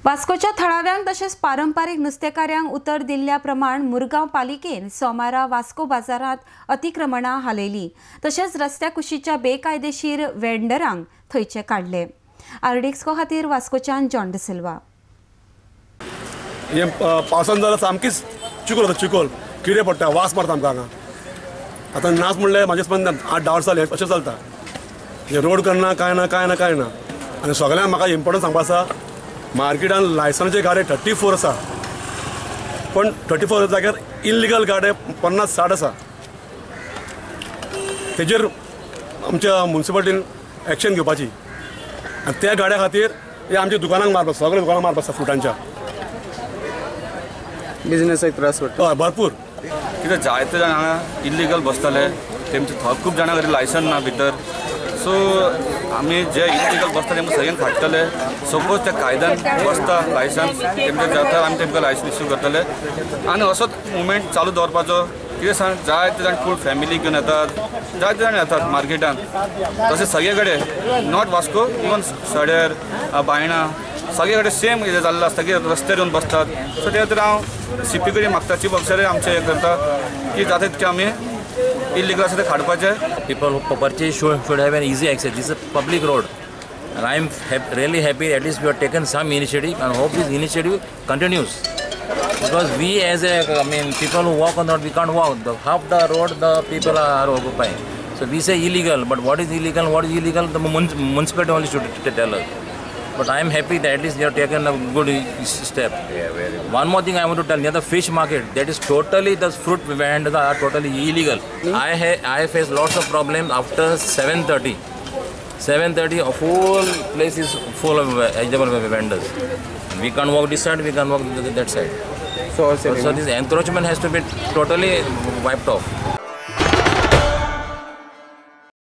वास्कोच्या थळाव्यांक तशेंच पारंपारीक नुस्तेकारांक उतर दिल्ल्या प्रमाण मुरगांव पालिकेन सोमारा वास्को बाजारात अतिक्रमणां हालयली तशेंच रस्त्या कुशीच्या बेकायदेशीर वेंडरांक थंयचे काडले। आर्डिक्सको खातीर वास्कोच्यान जॉन डिसिल्वा। पावसान जाल्यार सामकीच चिकोल जाता, चिकोल किडे पडटा, वास मारता आमकां हांगा। आतां नाच म्हणल्यार म्हाजे पण 8-10 वर्सां जाले अशें चलता। रोड करना कांय ना आनी सगळ्यांक म्हाका इम्पॉर्टंट सांगपा आसा, मार्केटान लायसन्साचे गाडे 34 आसा, पण 34 जाग्यार इल्लिगल गाडे 50-60 आसा। तेजेर आमच्या म्युनिसिपालिटीन एक्शन घेवपाची आनी त्या गाड्या खातीर हे आमच्या दुकानांक मारपाक, सगळ्या दुकानांक मारपाक आसा फ्रुटांच्या। बिजनेसाक त्रास पडटा हय भरपूर, कित्याक जायते जाण हांगा इल्लिगल बसताले, तेमचे खूब जाणां कडेन लायसन ना भितर। सो आमी जे इल्लिगल बसता तेमकां सगळ्यांक हाडटले। सपोज त्या कायद्यान बसता लायसन्स तेमचे जाता, आमी तेमकां लायसन्स इश्यू करतले आनी असोच मुवमेंट चालू दवरपाचो। कितें सांग, जायते जाण फूल फॅमिली घेवन येतात, जायते जाण येतात मार्केटान, तशें सगळे कडेन नॉट वास्को, इवन सडेर बायणां सगळे कडेन सेम कितें जाल्लें आसता की रस्त्यार येवन बसतात। सो त्या खातीर हांव CP कडेन मागता, चीफ ऑफिसर आमचे हे करता की जाता तितके आमी इल्लिगल आसा ते काडपाचें। People who purchase should have an easy access. This is a public road, and I am really happy at least we have taken some initiative, and hope this initiative continues. Because we as people who walk on the road, we can't walk. Half the road the people are occupying. So we say illegal, but what is illegal? What is illegal? The municipality only should tell us. But I am happy that at least they have taken a good step. One more thing I want to tell, near the fish market, that is totally, the fruit vendors are totally illegal. I face lots of problems after 7:30. 7:30, a whole place is full of vegetable vendors. We can't walk this side, we can't walk that side. So this encroachment has to be totally wiped off.